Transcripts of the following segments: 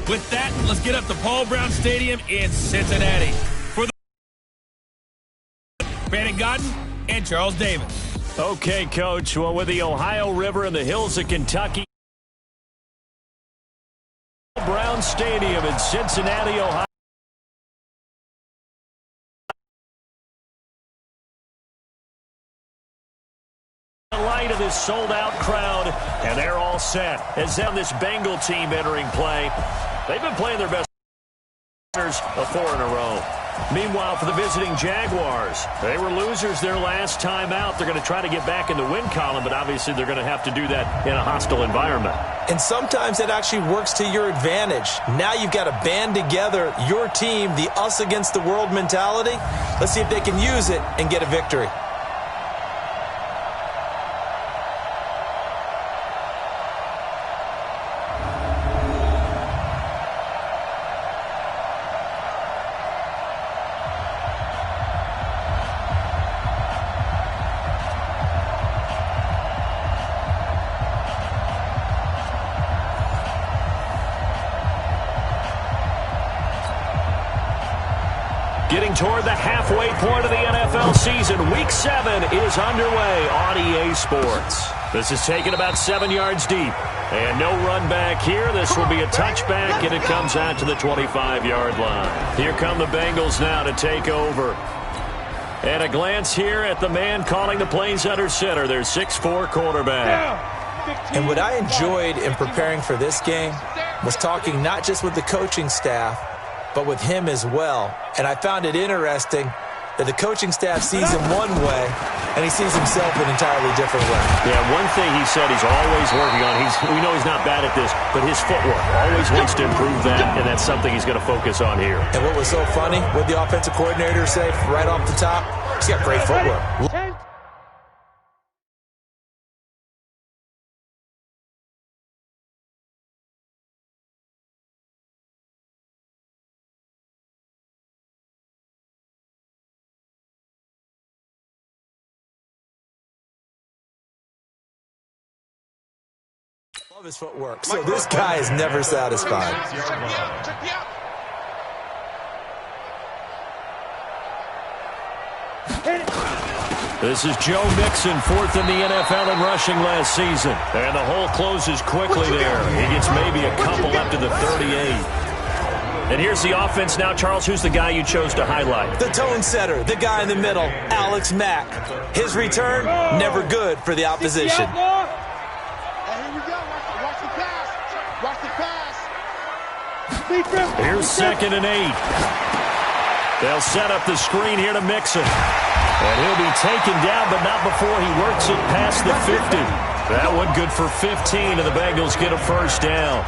With that, let's get up to Paul Brown Stadium in Cincinnati for the Brandon Gaudin and Charles Davis. Okay, Coach. Well, with the Ohio River and the hills of Kentucky, Brown Stadium in Cincinnati, Ohio. The light of this sold-out crowd, and they're all set. As on this Bengal team entering play, they've been playing their best of 4 in a row. Meanwhile, for the visiting Jaguars, they were losers their last time out. They're going to try to get back in the win column, but obviously they're going to have to do that in a hostile environment. And sometimes it actually works to your advantage. Now you've got to band together your team, the us against the world mentality. Let's see if they can use it and get a victory. Getting toward the halfway point of the NFL season, Week 7 is underway on EA Sports. This is taken about 7 yards deep. And no run back here. This will be a touchback, and it comes out to the 25-yard line. Here come the Bengals now to take over. And a glance here at the man calling the plays under center, their 6'4" quarterback. And what I enjoyed in preparing for this game was talking not just with the coaching staff, but with him as well. And I found it interesting that the coaching staff sees him one way, and he sees himself an entirely different way. Yeah, one thing he said he's always working on, we know he's not bad at this, but his footwork, always wants to improve that, and that's something he's going to focus on here. And what was so funny, what the offensive coordinator say right off the top, he's got great footwork. Love his footwork. So this guy is never satisfied. This is Joe Mixon, 4th in the NFL in rushing last season. And the hole closes quickly there. He gets maybe a couple up to the 38. And here's the offense now. Charles, who's the guy you chose to highlight? The tone setter, the guy in the middle, Alex Mack. His return, never good for the opposition. Here's 2nd and 8. They'll set up the screen here to Mixon. And he'll be taken down, but not before he works it past the 50. That one good for 15, and the Bengals get a first down.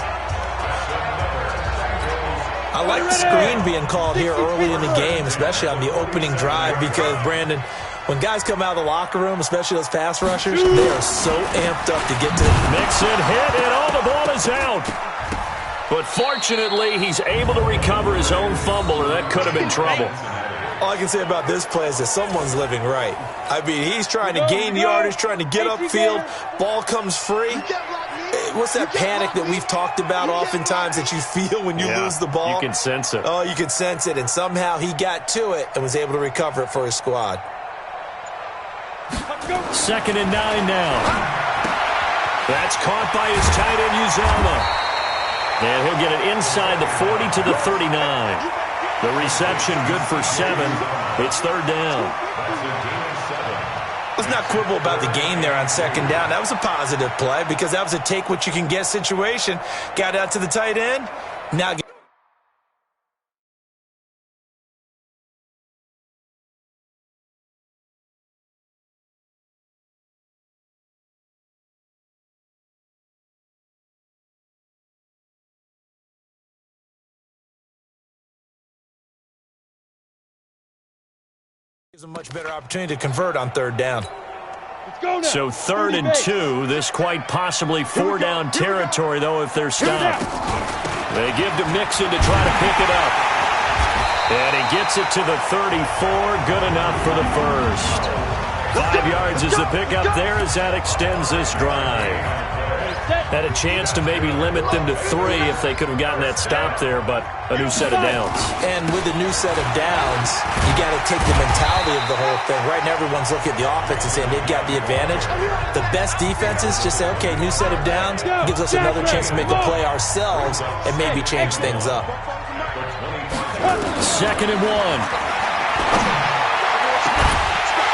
I like the screen being called here early in the game, especially on the opening drive, because, Brandon, when guys come out of the locker room, especially those pass rushers, they are so amped up to get to it. Mixon hit, and all the ball is out. But fortunately, he's able to recover his own fumble, or that could have been trouble. All I can say about this play is that someone's living right. I mean, he's trying to gain yardage, trying to get upfield. Ball comes free. What's that panic that we've talked about oftentimes that you feel when you lose the ball? You can sense it. Oh, you can sense it. And somehow he got to it and was able to recover it for his squad. 2nd and 9 now. That's caught by his tight end, Uzomah. And he'll get it inside the 40 to the 39. The reception good for 7. It's 3rd down. Let's not quibble about the gain there on 2nd down. That was a positive play because that was a take-what-you-can-get situation. Got out to the tight end. Now gives a much better opportunity to convert on 3rd down. So 3rd and 2. This quite possibly 4-down territory, though, if they're stopped. They give to Mixon to try to pick it up. And he gets it to the 34. Good enough for the first. 5 yards is the pickup there as that extends this drive. Had a chance to maybe limit them to 3 if they could have gotten that stop there, but a new set of downs. And with a new set of downs, you got to take the mentality of the whole thing. Right now, everyone's looking at the offense and saying they've got the advantage. The best defenses just say, okay, new set of downs gives us another chance to make a play ourselves and maybe change things up. 2nd and 1.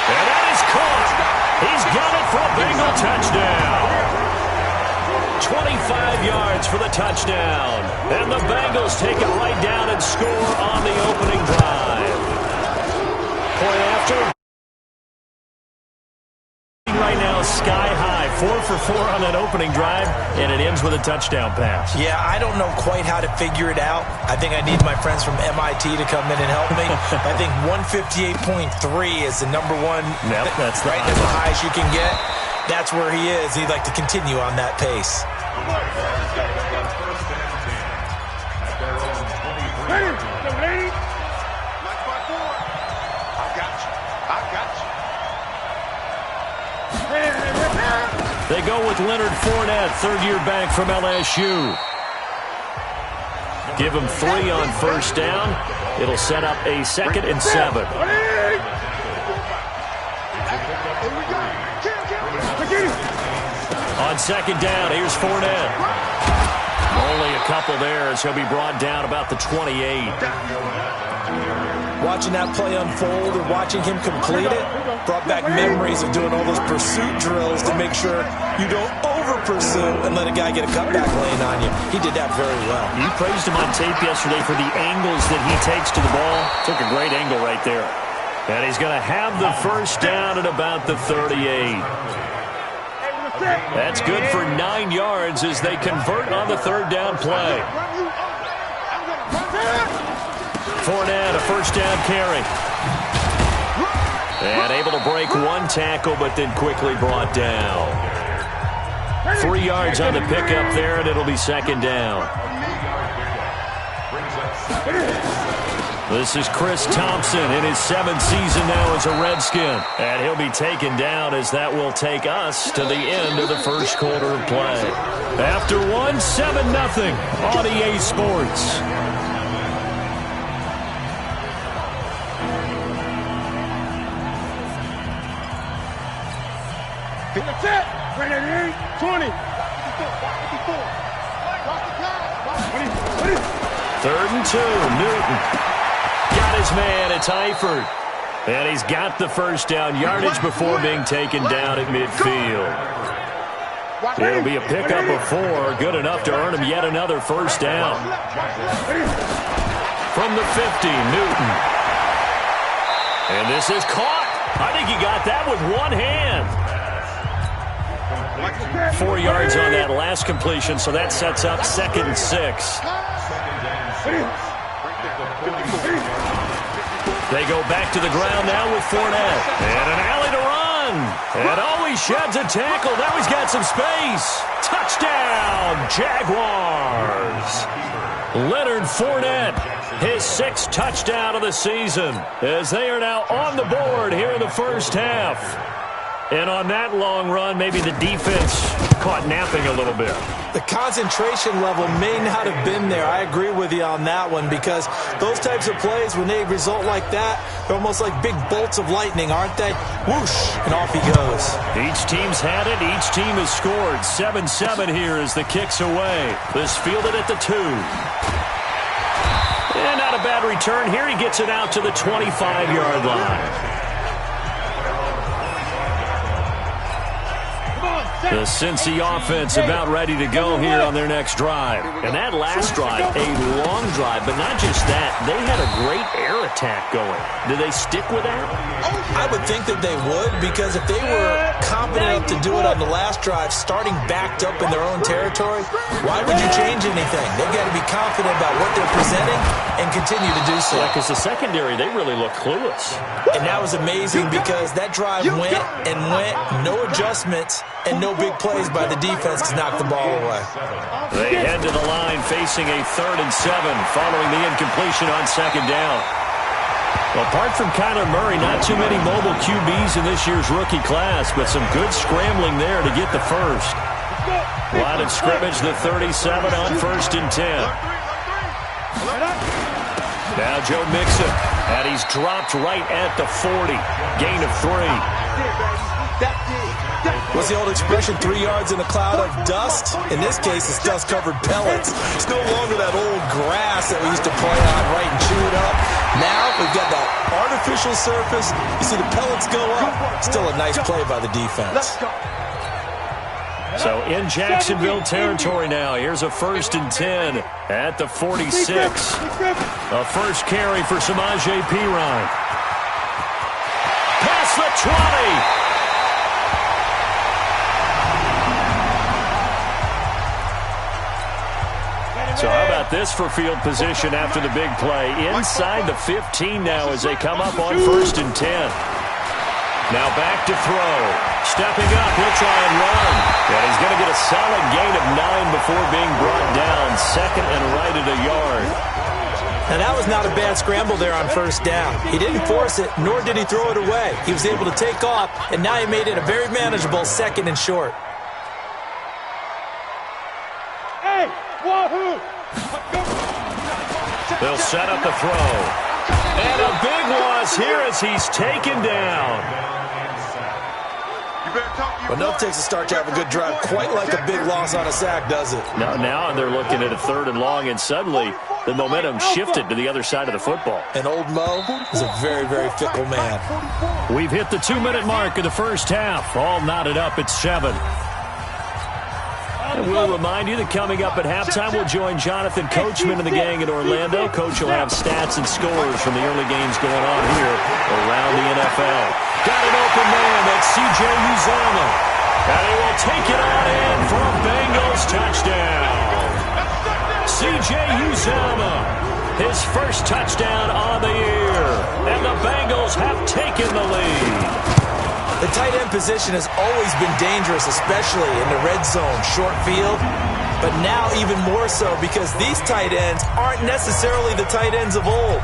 And that is caught. He's got it for a Bengal touchdown. 25 yards for the touchdown. And the Bengals take it right down and score on the opening drive. Point after. Right now, sky high. 4 for 4 on that opening drive, and it ends with a touchdown pass. Yeah, I don't know quite how to figure it out. I think I need my friends from MIT to come in and help me. I think 158.3 is the number one. Yep, that's right. That's the highest you can get. That's where he is. He'd like to continue on that pace. They go with Leonard Fournette, third-year back from LSU. Give him 3 on first down. It'll set up a 2nd and 7. On 2nd down, here's Fournette. Only a couple there as he'll be brought down about the 28. Watching that play unfold and watching him complete it brought back memories of doing all those pursuit drills to make sure you don't over-pursue and let a guy get a cutback lane on you. He did that very well. You praised him on tape yesterday for the angles that he takes to the ball. Took a great angle right there. And he's going to have the first down at about the 38. That's good for 9 yards as they convert on the 3rd down play. Fournette, a first down carry. And able to break 1 tackle, but then quickly brought down. 3 yards on the pickup there, and it'll be 2nd down. This is Chris Thompson in his 7th season now as a Redskin. And he'll be taken down as that will take us to the end of the first quarter of play. After 1, 7-0 on EA Sports. That's it. 20. 3rd and 2, Newton. Got his man, it's Eifert. And he's got the first down yardage before being taken down at midfield. It'll be a pickup of 4, good enough to earn him yet another first down. From the 50, Newton. And this is caught. I think he got that with one hand. 4 yards on that last completion, so that sets up 2nd and 6. They go back to the ground now with Fournette. And an alley to run. And he sheds a tackle. Now he's got some space. Touchdown, Jaguars. Leonard Fournette, his 6th touchdown of the season, as they are now on the board here in the first half. And on that long run, maybe the defense caught napping a little bit. The concentration level may not have been there. I agree with you on that one, because those types of plays, when they result like that, they're almost like big bolts of lightning, aren't they? Whoosh, and off he goes. Each team's had it. Each team has scored. 7-7 here as the kick's away. This fielded at the 2. And not a bad return here. He gets it out to the 25-yard line. The Cincy offense about ready to go here on their next drive. And that last drive, a long drive, but not just that. They had a great air attack going. Do they stick with that? I would think that they would, because if they were competent enough to do it on the last drive, starting backed up in their own territory, why would you change anything? They've got to be confident about what they're presenting and continue to do so. Yeah, because the secondary, they really look clueless. And that was amazing, because that drive went and went, no adjustments, and no big plays by the defense to knock the ball away. They head to the line facing a 3rd and 7 following the incompletion on 2nd down. Well, apart from Kyler Murray, not too many mobile QBs in this year's rookie class, but some good scrambling there to get the first. Line of scrimmage, the 37 on 1st and 10. Now Joe Mixon, and he's dropped right at the 40. Gain of 3. What's the old expression, 3 yards in a cloud of dust? In this case, it's dust-covered pellets. It's no longer that old grass that we used to play on, right, and chew it up. Now we've got that artificial surface. You see the pellets go up. Still a nice play by the defense. So in Jacksonville territory now. Here's a 1st and 10 at the 46. A first carry for Samaje Perine. Past the 20. So how about this for field position after the big play? Inside the 15 now as they come up on 1st and 10. Now back to throw. Stepping up, he'll try and run. And he's going to get a solid gain of 9 before being brought down. 2nd and right at a yard. And that was not a bad scramble there on 1st down. He didn't force it, nor did he throw it away. He was able to take off, and now he made it a very manageable 2nd and short. Hey, wahoo! They'll set up the throw. And a big loss here as he's taken down. But no takes a start to have a good drive. Quite like a big loss on a sack, does it? Now they're looking at a 3rd and long, and suddenly the momentum shifted to the other side of the football. And old Mo is a very, very fickle man. We've hit the 2-minute mark of the first half. All knotted up at 7. And we'll remind you that coming up at halftime, we'll join Jonathan Coachman and the gang in Orlando. Coach will have stats and scores from the early games going on here around the NFL. Got an open man. That's C.J. Uzomah. And he will take it on in for a Bengals touchdown. C.J. Uzomah, his first touchdown on the year. And the Bengals have taken the lead. The tight end position has always been dangerous, especially in the red zone, short field. But now even more so because these tight ends aren't necessarily the tight ends of old.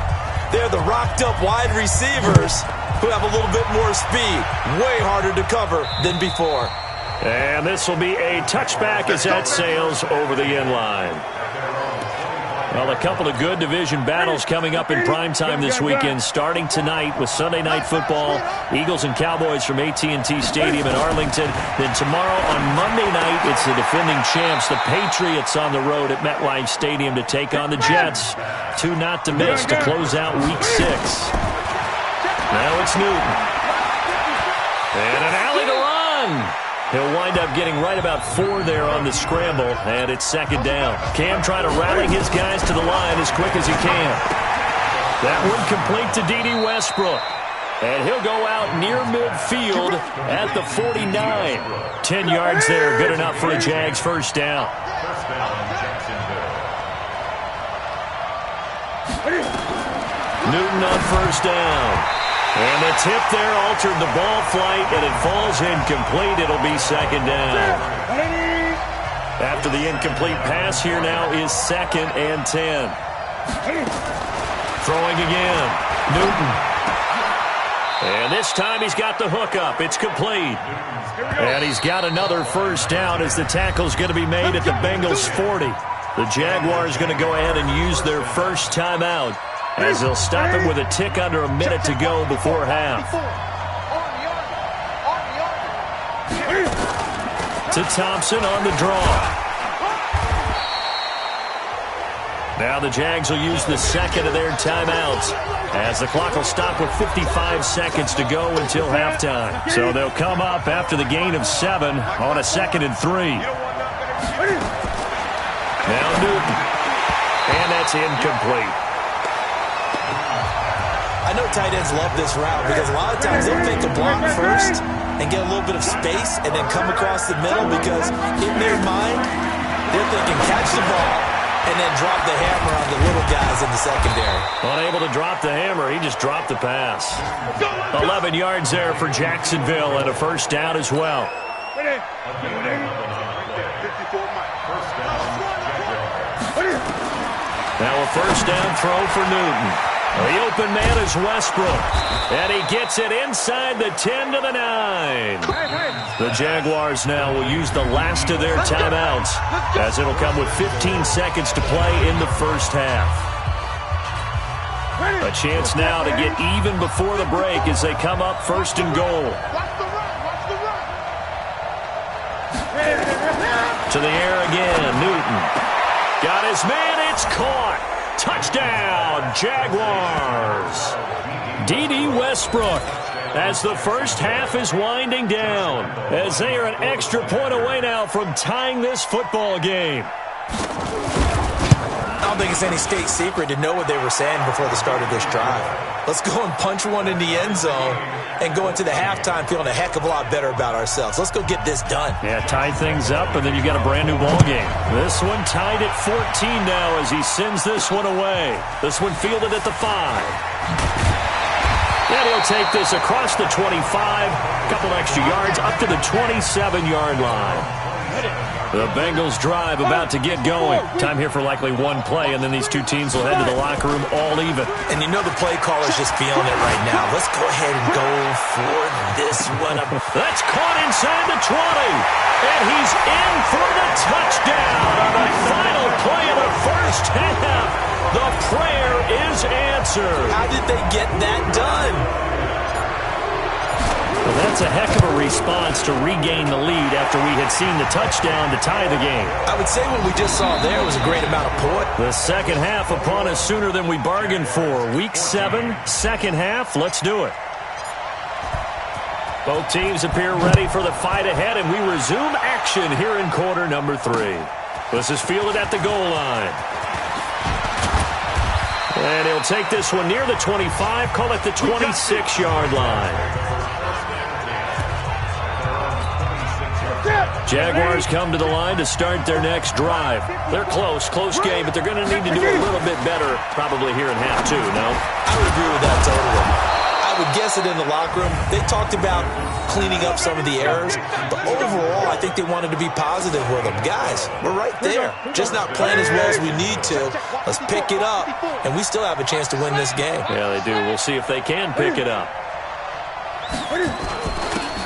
They're the rocked-up wide receivers who have a little bit more speed. Way harder to cover than before. And this will be a touchback as that sails over the end line. Well, a couple of good division battles coming up in primetime this weekend, starting tonight with Sunday Night Football, Eagles and Cowboys from AT&T Stadium in Arlington. Then tomorrow on Monday night, it's the defending champs, the Patriots, on the road at MetLife Stadium to take on the Jets. 2 not to miss to close out Week 6. Now it's Newton. And an alley to run. He'll wind up getting right about 4 there on the scramble, and it's 2nd down. Cam trying to rally his guys to the line as quick as he can. That one complete to D.D. Westbrook. And he'll go out near midfield at the 49. 10 yards there, good enough for a Jags first down. Newton on 1st down. And the tip there altered the ball flight, and it falls incomplete. It'll be 2nd down. After the incomplete pass, here now is 2nd and 10. Throwing again. Newton. And this time he's got the hook up. It's complete. And he's got another first down as the tackle's going to be made at the Bengals 40. The Jaguars going to go ahead and use their first timeout, as they'll stop it with a tick under a minute to go before half. To Thompson on the draw. Now the Jags will use the 2nd of their timeouts, as the clock will stop with 55 seconds to go until halftime. So they'll come up after the gain of 7 on a 2nd and 3. Now Newton. And that's incomplete. I know tight ends love this route because a lot of times they'll fake a block first and get a little bit of space and then come across the middle because in their mind, they're thinking catch the ball and then drop the hammer on the little guys in the secondary. Unable to drop the hammer, he just dropped the pass. 11 yards there for Jacksonville and a first down as well. Now a first down throw for Newton. The open man is Westbrook. And he gets it inside the 10 to the 9. The Jaguars now will use the last of their timeouts, as it'll come with 15 seconds to play in the first half. A chance now to get even before the break as they come up first and goal. To the air again, Newton. Got his man, it's caught. Touchdown, Jaguars. D.D. Westbrook, as the first half is winding down, as they are an extra point away now from tying this football game. I don't think it's any state secret to know what they were saying before the start of this drive. Let's go and punch one in the end zone and go into the halftime feeling a heck of a lot better about ourselves. Let's go get this done. Yeah, tie things up, and then you got a brand new ball game. This one tied at 14 now as he sends this one away. This one fielded at the 5. And he'll take this across the 25, a couple extra yards up to the 27-yard line. The Bengals drive about to get going. Time here for likely one play, and then these two teams will head to the locker room all even. And you know the play caller's just feeling it right now. Let's go ahead and go for this one. That's caught inside the 20. And he's in for the touchdown on the final play of the first half. The prayer is answered. How did they get that done? Well, that's a heck of a response to regain the lead after we had seen the touchdown to tie the game. I would say what we just saw there was a great amount of poise. The second half upon us sooner than we bargained for. Week 7, second half. Let's do it. Both teams appear ready for the fight ahead, and we resume action here in quarter number 3. This is fielded at the goal line. And he'll take this one near the 25, call it the 26-yard line. Jaguars come to the line to start their next drive. They're close game, but they're going to need to do a little bit better probably here in half 2, no? I would agree with that totally. I would guess it in the locker room. They talked about cleaning up some of the errors, but overall, I think they wanted to be positive with them. Guys, we're right there. Just not playing as well as we need to. Let's pick it up, and we still have a chance to win this game. Yeah, they do. We'll see if they can pick it up.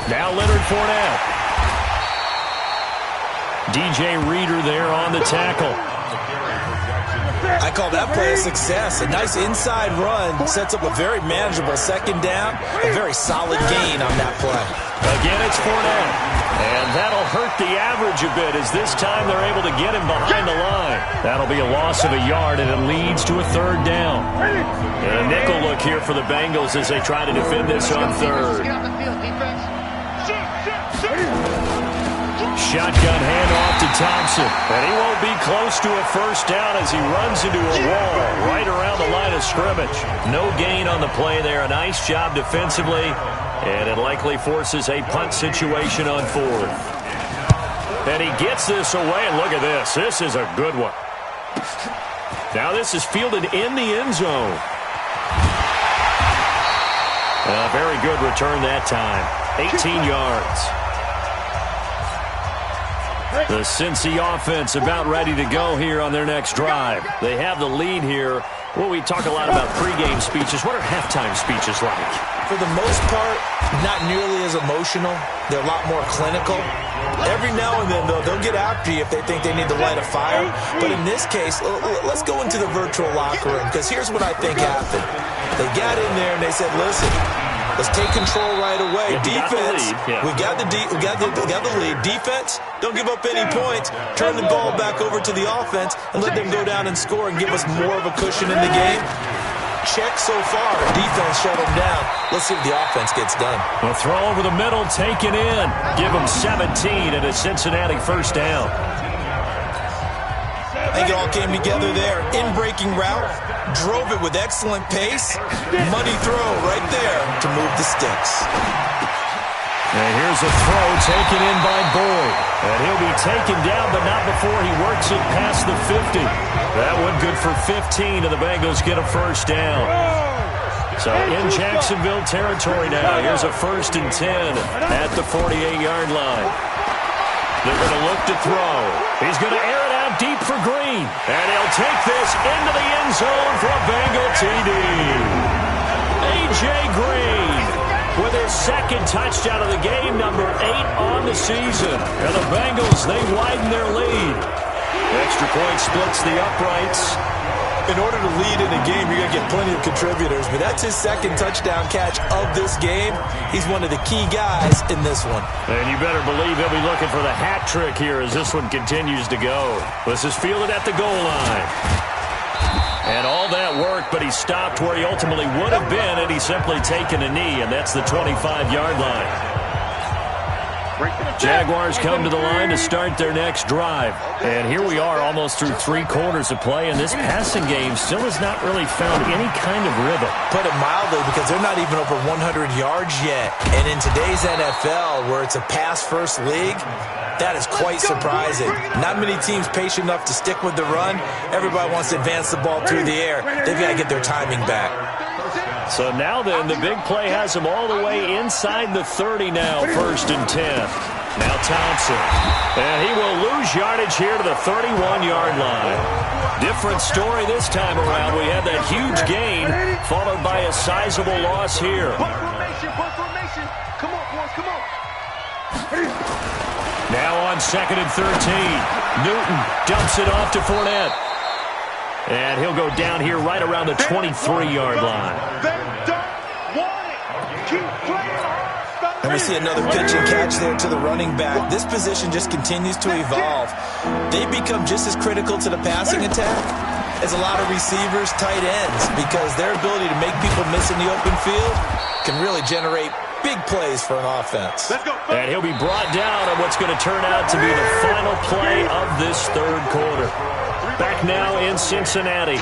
Now Leonard Fournette. DJ Reader there on the tackle. I call that play a success. A nice inside run sets up a very manageable second down. A very solid gain on that play. Again, it's Fournette. And that'll hurt the average a bit as this time they're able to get him behind the line. That'll be a loss of a yard, and it leads to a third down. And a nickel look here for the Bengals as they try to defend this on third. Shotgun handoff to Thompson. And he won't be close to a first down as he runs into a wall right around the line of scrimmage. No gain on the play there. A nice job defensively. And it likely forces a punt situation on fourth. And he gets this away. And look at this. This is a good one. Now this is fielded in the end zone. A very good return that time. 18 yards. The Cincy offense about ready to go here on their next drive. They have the lead here. Well, we talk a lot about pregame speeches. What are halftime speeches like? For the most part, not nearly as emotional. They're a lot more clinical. Every now and then, though, they'll get after you if they think they need to light a fire. But in this case, let's go into the virtual locker room, because here's what I think happened. They got in there and they said, listen, let's take control right away. Defense, we got the lead. Defense, don't give up any points. Turn the ball back over to the offense and let them go down and score and give us more of a cushion in the game. Check so far. Defense shut them down. Let's see if the offense gets done. A throw over the middle, taken in. Give them 17 and a Cincinnati first down. I think it all came together there. In-breaking route, drove it with excellent pace. Money throw right there to move the sticks. And here's a throw taken in by Boyd. And he'll be taken down, but not before he works it past the 50. That one good for 15, and the Bengals get a first down. So in Jacksonville territory now. Here's a 1st and 10 at the 48-yard line. They're going to look to throw. He's going to air it out deep for Green. And he'll take this into the end zone for a Bengal TD. A.J. Green with his second touchdown of the game, number 8 on the season. And the Bengals, they widen their lead. Extra point splits the uprights. In order to lead in a game, you're going to get plenty of contributors, but that's his second touchdown catch of this game. He's one of the key guys in this one. And you better believe he'll be looking for the hat trick here as this one continues to go. This is fielded at the goal line. And all that work, but he stopped where he ultimately would have been had he simply taken a knee, and that's the 25-yard line. Jaguars come to the line to start their next drive. And here we are almost through 3 quarters of play, and this passing game still has not really found any kind of rhythm. Put it mildly, because they're not even over 100 yards yet. And in today's NFL, where it's a pass-first league, that is quite surprising. Not many teams patient enough to stick with the run. Everybody wants to advance the ball through the air. They've got to get their timing back. So now then, the big play has him all the way inside the 30 now, 1st and 10. Now Thompson. And he will lose yardage here to the 31-yard line. Different story this time around. We had that huge gain, followed by a sizable loss here. Come on, boys, come on. Now on 2nd and 13. Newton dumps it off to Fournette. And he'll go down here right around the 23-yard line. And we see another pitch and catch there to the running back. This position just continues to evolve. They become just as critical to the passing attack as a lot of receivers, tight ends, because their ability to make people miss in the open field can really generate big plays for an offense. And he'll be brought down on what's going to turn out to be the final play of this 3rd quarter. Back now in Cincinnati.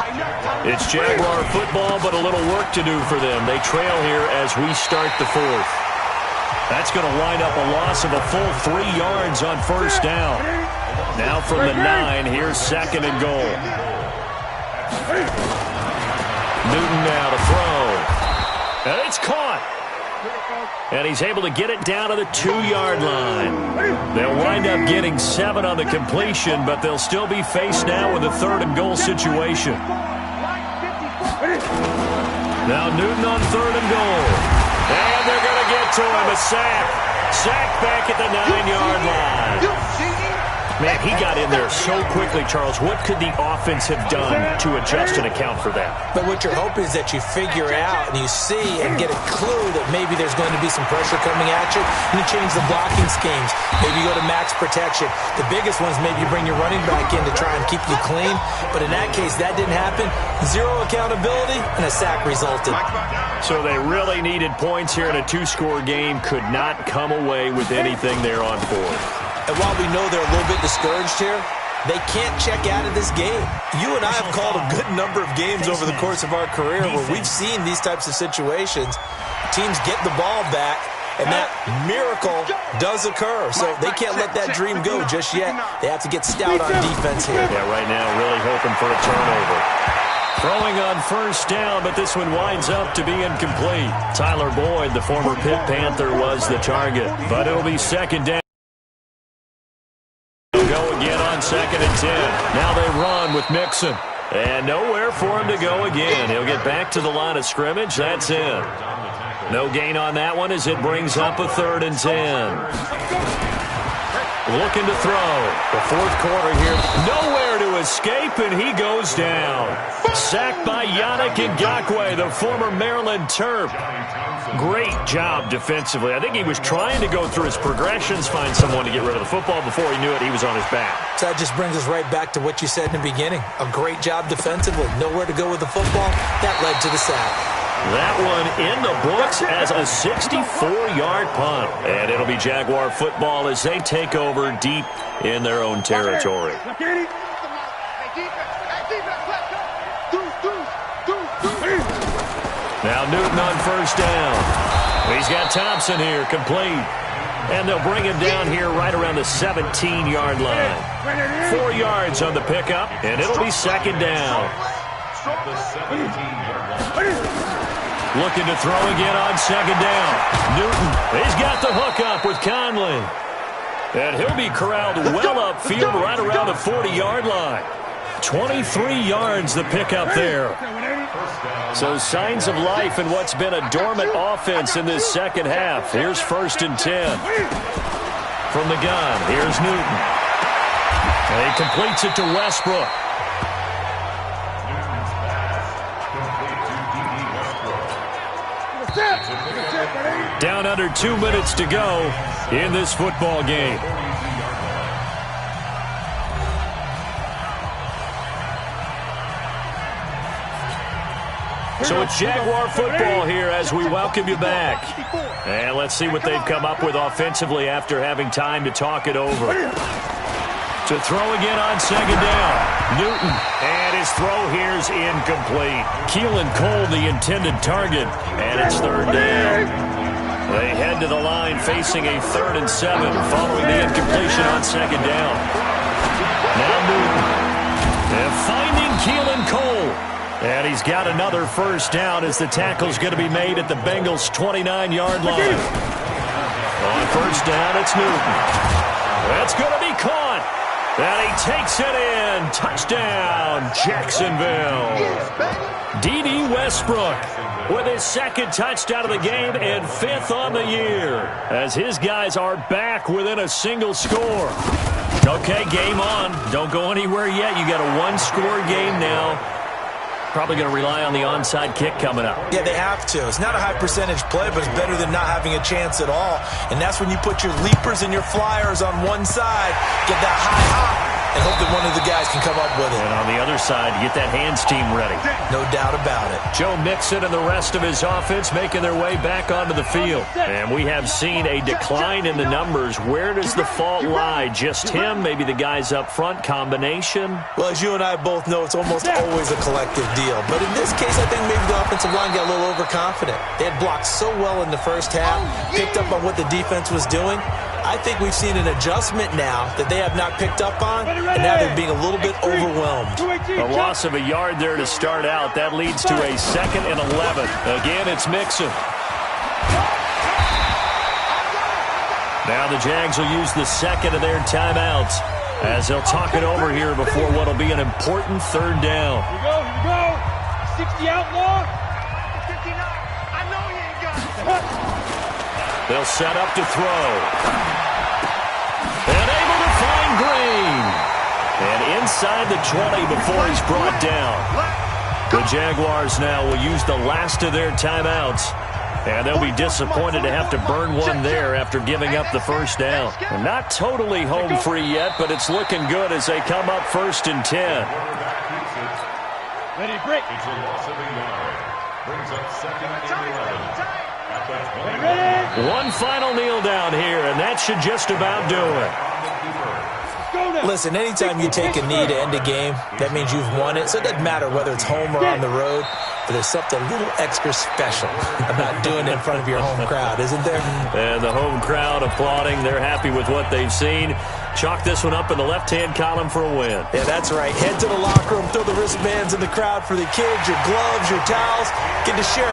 It's Jaguar football, but a little work to do for them. They trail here as we start the 4th. That's going to wind up a loss of a full 3 yards on 1st down. Now from the 9, here's 2nd and goal. Newton now to throw. And it's caught. And he's able to get it down to the 2-yard line. They'll wind up getting 7 on the completion, but they'll still be faced now with a 3rd and goal situation. Now Newton on 3rd and goal. And they're going to get to him. A sack. Sack back at the 9-yard line. Man, he got in there so quickly, Charles. What could the offense have done to adjust and account for that? But what you're hoping is that you figure out and you see and get a clue that maybe there's going to be some pressure coming at you, and you change the blocking schemes. Maybe you go to max protection. The biggest ones, maybe you bring your running back in to try and keep you clean. But in that case, that didn't happen. 0 accountability, and a sack resulted. So they really needed points here in a 2-score game. Could not come away with anything there on 4th. And while we know they're a little bit discouraged here, they can't check out of this game. You and I have called a good number of games over the course of our career where we've seen these types of situations. Teams get the ball back, and that miracle does occur. So they can't let that dream go just yet. They have to get stout on defense here. Yeah, right now really hoping for a turnover. Throwing on 1st down, but this one winds up to be incomplete. Tyler Boyd, the former Pitt Panther, was the target. But it'll be 2nd down. Go again on 2nd and 10. Now they run with Mixon. And nowhere for him to go again. He'll get back to the line of scrimmage. That's in. No gain on that one as it brings up a 3rd and 10. Looking to throw. The 4th quarter here. Nowhere to escape, and he goes down. Sacked by Yannick Ngakoue, the former Maryland Terp. Great job defensively. I think he was trying to go through his progressions, find someone to get rid of the football. Before he knew it, he was on his back. So that just brings us right back to what you said in the beginning. A great job defensively. Nowhere to go with the football. That led to the sack. That one in the books as a 64-yard punt. And it'll be Jaguar football as they take over deep in their own territory. Now Newton on 1st down. He's got Thompson here, complete. And they'll bring him down here right around the 17-yard line. 4 yards on the pickup, and it'll be 2nd down. Looking to throw again on 2nd down. Newton, he's got the hook up with Conley. And he'll be corralled well upfield right around the 40-yard line. 23 yards the pickup there. So signs of life in what's been a dormant offense in this second half. Here's 1st and 10. From the gun, here's Newton. He completes it to Westbrook. Down under 2 minutes to go in this football game. So it's Jaguar football here as we welcome you back. And let's see what they've come up with offensively after having time to talk it over. To throw again on 2nd down. Newton. And his throw here is incomplete. Keelan Cole the intended target. And it's 3rd down. They head to the line facing a 3rd and 7 following the incompletion on 2nd down. Now Newton. And finding Keelan Cole. And he's got another 1st down as the tackle's going to be made at the Bengals' 29-yard line. On 1st down, it's Newton. That's going to be caught. And he takes it in. Touchdown, Jacksonville. D.D. Westbrook with his 2nd touchdown of the game and 5th on the year as his guys are back within a single score. Okay, game on. Don't go anywhere yet. You got a 1-score game now. Probably going to rely on the onside kick coming up. Yeah, they have to. It's not a high percentage play, but it's better than not having a chance at all. And that's when you put your leapers and your flyers on one side, get that high hop, and hope that one of the guys can come up with it. And on the other side, get that hands team ready. No doubt about it. Joe Mixon and the rest of his offense making their way back onto the field. And we have seen a decline in the numbers. Where does the fault lie? Just him? Maybe the guys up front? Combination? Well, as you and I both know, it's almost always a collective deal. But in this case, I think maybe the offensive line got a little overconfident. They had blocked so well in the first half, picked up on what the defense was doing. I think we've seen an adjustment now that they have not picked up on, and now they're being a little bit overwhelmed. A loss of a yard there to start out. That leads to a 2nd and 11. Again, it's Mixon. Now the Jags will use the 2nd of their timeouts as they'll talk it over here before what will be an important 3rd down. Here we go. 60 outlaw. 59. I know you ain't got it. They'll set up to throw. And able to find Green. And inside the 20 before he's brought down. The Jaguars now will use the last of their timeouts. And they'll be disappointed to have to burn one there after giving up the 1st down. And not totally home free yet, but it's looking good as they come up 1st and 10. Ready, break. It's a loss of a yard. Brings up 2nd and 11. One final kneel down here, and that should just about do it. Listen, anytime you take a knee to end a game, that means you've won it. So it doesn't matter whether it's home or on the road, but there's something a little extra special about doing it in front of your home crowd, isn't there? And the home crowd applauding. They're happy with what they've seen. Chalk this one up in the left-hand column for a win. Yeah, that's right. Head to the locker room, throw the wristbands in the crowd for the kids, your gloves, your towels. Get to share